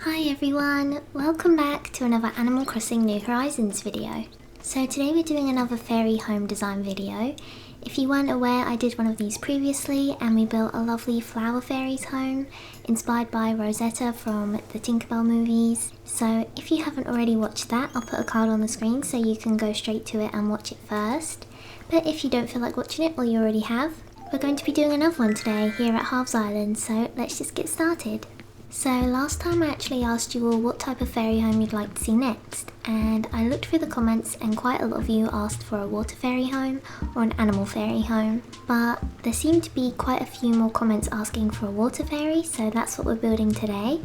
Hi everyone, welcome back to another Animal Crossing New Horizons video. So today we're doing another fairy home design video. If you weren't aware, I did one of these previously and we built a lovely flower fairies home inspired by Rosetta from the Tinkerbell movies. So if you haven't already watched that, I'll put a card on the screen so you can go straight to it and watch it first. But if you don't feel like watching it or you already have, we're going to be doing another one today here at Halves Island, so let's just get started. So last time I actually asked you all what type of fairy home you'd like to see next, and I looked through the comments and quite a lot of you asked for a water fairy home or an animal fairy home, but there seemed to be quite a few more comments asking for a water fairy, so that's what we're building today.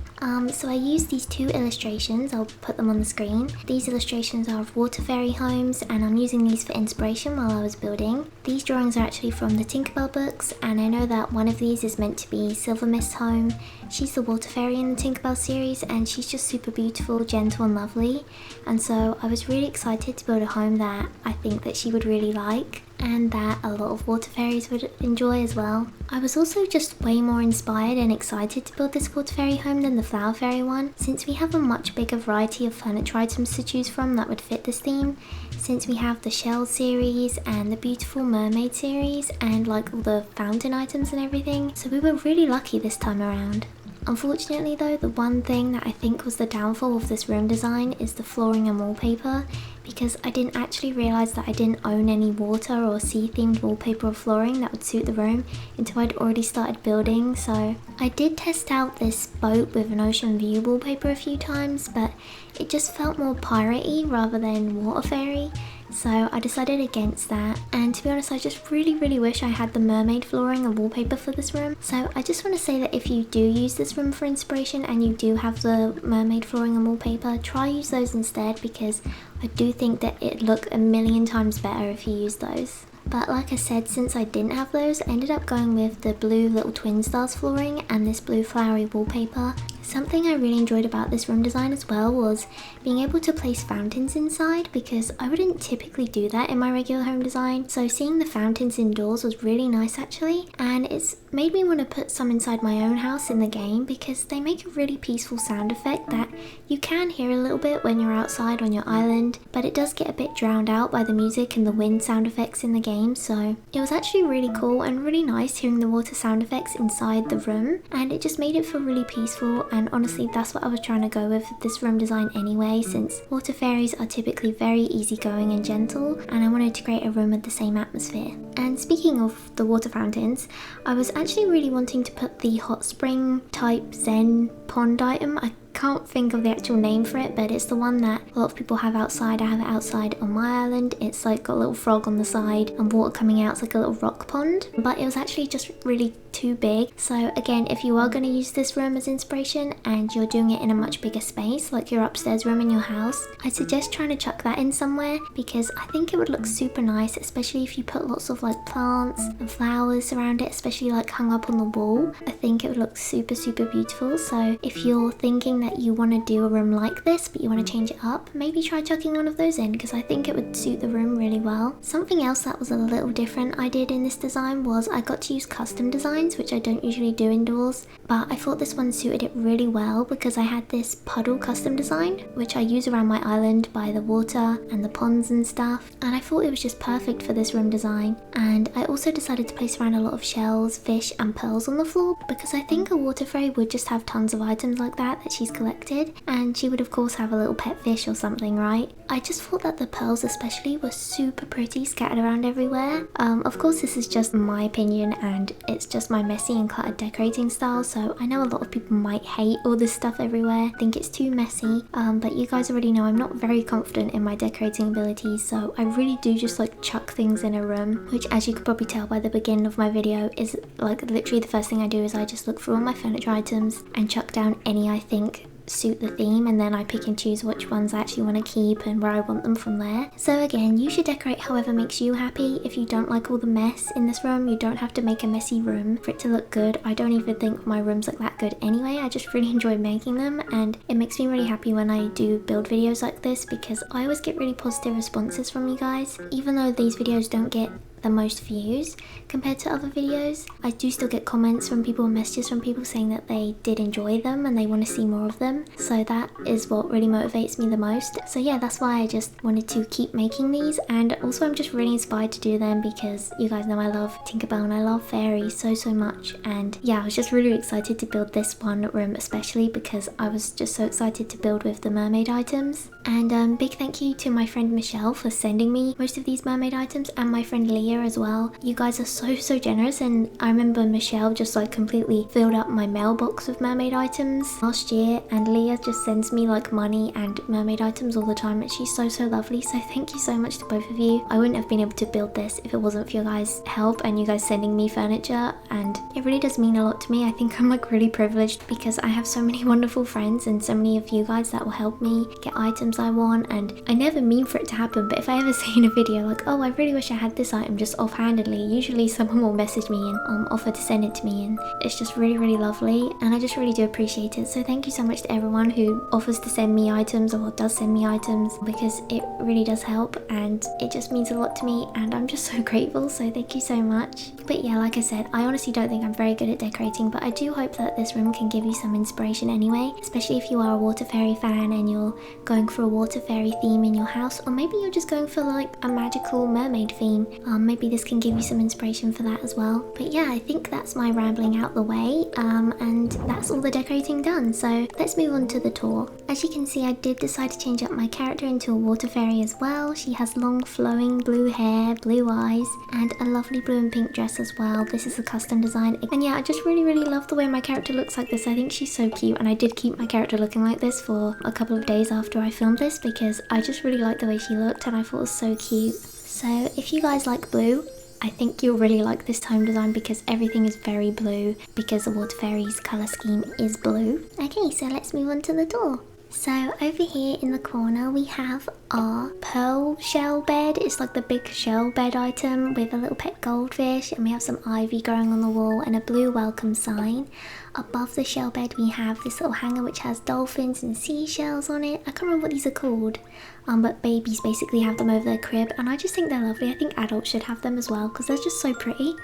So I used these two illustrations, I'll put them on the screen. These illustrations are of water fairy homes and I'm using these for inspiration while I was building. These drawings are actually from the Tinkerbell books, and I know that one of these is meant to be Silver Mist's home. She's the water fairy in the Tinkerbell series and she's just super beautiful, gentle and lovely, and so I was really excited to build a home that I think that she would really like and that a lot of water fairies would enjoy as well. I was also just way more inspired and excited to build this water fairy home than the flower fairy one, since we have a much bigger variety of furniture items to choose from that would fit this theme, since we have the shell series and the beautiful mermaid series and like all the fountain items and everything, so we were really lucky this time around. Unfortunately though, the one thing that I think was the downfall of this room design is the flooring and wallpaper, because I didn't actually realise that I didn't own any water or sea themed wallpaper or flooring that would suit the room until I'd already started building. So I did test out this boat with an ocean view wallpaper a few times, but it just felt more pirate-y rather than water fairy. So I decided against that, and to be honest I just really wish I had the mermaid flooring and wallpaper for this room. So I just want to say that if you do use this room for inspiration and you do have the mermaid flooring and wallpaper, try use those instead, because I do think that it'd look a million times better if you use those. But like I said, since I didn't have those, I ended up going with the blue little twin stars flooring and this blue flowery wallpaper. Something I really enjoyed about this room design as well was being able to place fountains inside, because I wouldn't typically do that in my regular home design. So seeing the fountains indoors was really nice actually, and it's made me want to put some inside my own house in the game, because they make a really peaceful sound effect that you can hear a little bit when you're outside on your island, but it does get a bit drowned out by the music and the wind sound effects in the game. So it was actually really cool and really nice hearing the water sound effects inside the room, and it just made it feel really peaceful. And honestly, that's what I was trying to go with this room design anyway, since water fairies are typically very easygoing and gentle, and I wanted to create a room with the same atmosphere. And speaking of the water fountains, I was actually really wanting to put the hot spring type zen pond item. I can't think of the actual name for it, but it's the one that a lot of people have outside. I have it outside on my island. It's like got a little frog on the side and water coming out. It's like a little rock pond, but it was actually just really too big. So again, if you are going to use this room as inspiration and you're doing it in a much bigger space, like your upstairs room in your house, I suggest trying to chuck that in somewhere, because I think it would look super nice, especially if you put lots of like plants and flowers around it, especially like hung up on the wall. I think it would look super beautiful. So if you're thinking that you want to do a room like this but you want to change it up, maybe try chucking one of those in, because I think it would suit the room really well. Something else that was a little different I did in this design was I got to use custom designs, which I don't usually do indoors, but I thought this one suited it really well, because I had this puddle custom design which I use around my island by the water and the ponds and stuff, and I thought it was just perfect for this room design. And I also decided to place around a lot of shells, fish and pearls on the floor, because I think a water fairy would just have tons of items like that she's collected, and she would of course have a little pet fish or something, right? I just thought that the pearls especially were super pretty scattered around everywhere. Of course this is just my opinion and it's just my messy and cluttered decorating style, so I know a lot of people might hate all this stuff everywhere, think it's too messy, but you guys already know I'm not very confident in my decorating abilities, so I really do just like chuck things in a room, which as you could probably tell by the beginning of my video is like literally the first thing I do is I just look through all my furniture items and chuck down any I think suit the theme, and then I pick and choose which ones I actually want to keep and where I want them from there. So again, you should decorate however makes you happy. If you don't like all the mess in this room, you don't have to make a messy room for it to look good. I don't even think my rooms look that good anyway. I just really enjoy making them, and it makes me really happy when I do build videos like this, because I always get really positive responses from you guys. Even though these videos don't get the most views compared to other videos. I do still get comments from people and messages from people saying that they did enjoy them and they want to see more of them. So that is what really motivates me the most. So yeah, that's why I just wanted to keep making these, and also I'm just really inspired to do them because you guys know I love Tinkerbell and I love fairies so much. And yeah, I was just really excited to build this one room, especially because I was just so excited to build with the mermaid items. And big thank you to my friend Michelle for sending me most of these mermaid items, and my friend Leah as well. You guys are so generous, and I remember Michelle just like completely filled up my mailbox with mermaid items last year, and Leah just sends me like money and mermaid items all the time, and she's so lovely. So thank you so much to both of you. I wouldn't have been able to build this if it wasn't for your guys' help and you guys sending me furniture, and it really does mean a lot to me. I think I'm like really privileged because I have so many wonderful friends and so many of you guys that will help me get items I want, and I never mean for it to happen, but if I ever see in a video like, oh, I really wish I had this item just offhandedly, usually someone will message me and offer to send it to me, and it's just really lovely, and I just really do appreciate it. So thank you so much to everyone who offers to send me items or does send me items, because it really does help and it just means a lot to me, and I'm just so grateful. So thank you so much. But yeah, like I said, I honestly don't think I'm very good at decorating, but I do hope that this room can give you some inspiration anyway, especially if you are a water fairy fan and you're going for a water fairy theme in your house, or maybe you're just going for like a magical mermaid theme. Maybe this can give you some inspiration for that as well. But yeah, I think that's my rambling out the way, and that's all the decorating done. So let's move on to the tour. As you can see, I did decide to change up my character into a water fairy as well. She has long flowing blue hair, blue eyes, and a lovely blue and pink dress as well. This is a custom design, and yeah, I just really love the way my character looks like this. I think she's so cute, and I did keep my character looking like this for a couple of days after I filmed this because I just really liked the way she looked and I thought it was so cute. So if you guys like blue, I think you'll really like this home design because everything is very blue, because the water fairy's colour scheme is blue. Okay, so let's move on to the door. So over here in the corner we have our pearl shell bed. It's like the big shell bed item with a little pet goldfish, and we have some ivy growing on the wall and a blue welcome sign. Above the shell bed we have this little hanger which has dolphins and seashells on it. I can't remember what these are called, but babies basically have them over their crib, and I just think they're lovely. I think adults should have them as well because they're just so pretty.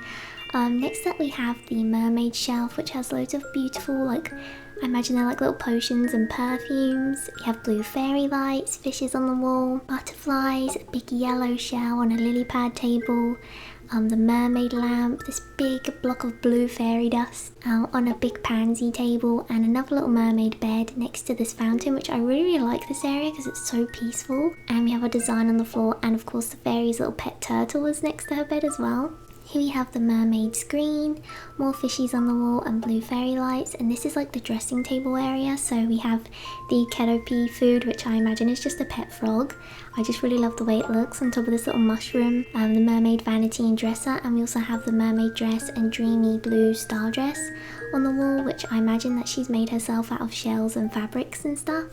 Next up we have the Mermaid Shelf, which has loads of beautiful, like, I imagine they're like little potions and perfumes. We have blue fairy lights, fishes on the wall, butterflies, a big yellow shell on a lily pad table, the mermaid lamp, this big block of blue fairy dust on a big pansy table, and another little mermaid bed next to this fountain, which I really like this area because it's so peaceful. And we have a design on the floor, and of course the fairy's little pet turtle is next to her bed as well. Here we have the mermaid screen, more fishies on the wall and blue fairy lights, and this is like the dressing table area. So we have the Kedopi food, which I imagine is just a pet frog. I just really love the way it looks on top of this little mushroom, the mermaid vanity and dresser, and we also have the mermaid dress and dreamy blue star dress on the wall, which I imagine that she's made herself out of shells and fabrics and stuff.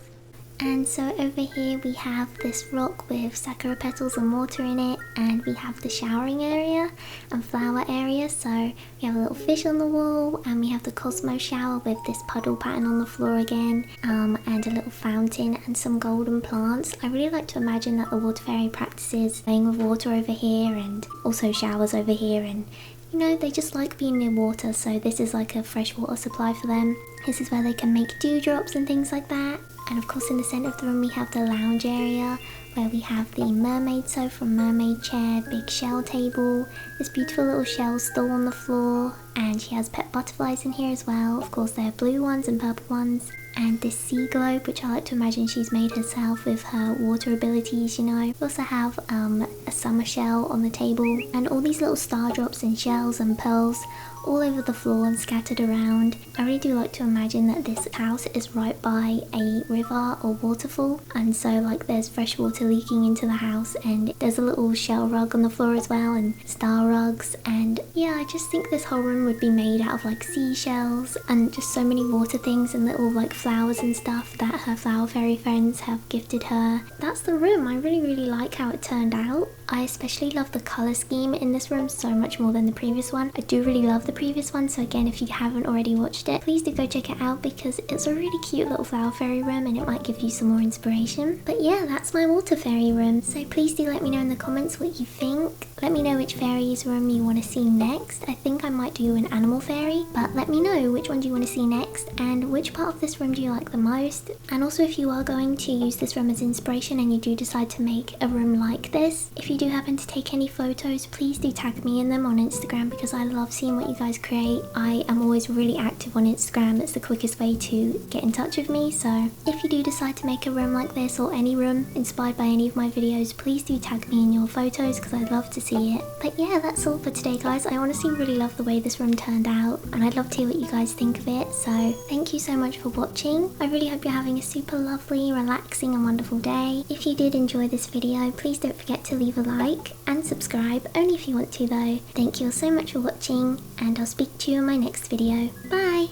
And so over here we have this rock with sakura petals and water in it, and we have the showering area and flower area. So we have a little fish on the wall, and we have the Cosmo shower with this puddle pattern on the floor again, and a little fountain and some golden plants. I really like to imagine that the water fairy practices playing with water over here and also showers over here, and you know, they just like being near water, so this is like a fresh water supply for them. This is where they can make dewdrops and things like that. And of course in the centre of the room we have the lounge area, where we have the mermaid sofa, mermaid chair, big shell table, this beautiful little shell stool on the floor, and she has pet butterflies in here as well. Of course there are blue ones and purple ones, and this sea globe, which I like to imagine she's made herself with her water abilities, you know. We also have a summer shell on the table, and all these little star drops and shells and pearls all over the floor and scattered around. I really do like to imagine that this house is right by a river or waterfall, and so like there's fresh water leaking into the house, and there's a little shell rug on the floor as well, and star rugs. And yeah, I just think this whole room would be made out of like seashells and just so many water things and little like flowers and stuff that her flower fairy friends have gifted her. That's the room. I really like how it turned out. I especially love the colour scheme in this room so much more than the previous one. I do really love the previous one, so again, if you haven't already watched it, please do go check it out because it's a really cute little flower fairy room and it might give you some more inspiration. But yeah, that's my water fairy room, so please do let me know in the comments what you think. Let me know which fairies room you want to see next. I think I might do an animal fairy, but let me know which one do you want to see next and which part of this room do you like the most. And also, if you are going to use this room as inspiration and you do decide to make a room like this, if you do happen to take any photos, please do tag me in them on Instagram because I love seeing what you guys create. I am always really active on Instagram. It's the quickest way to get in touch with me, so if you do decide to make a room like this or any room inspired by any of my videos, please do tag me in your photos because I'd love to see it. But yeah, that's all for today guys. I honestly really love the way this room turned out and I'd love to hear what you guys think of it, so thank you so much for watching. I really hope you're having a super lovely, relaxing and wonderful day. If you did enjoy this video, please don't forget to leave a like and subscribe, only if you want to though. Thank you all so much for watching and I'll speak to you in my next video. Bye!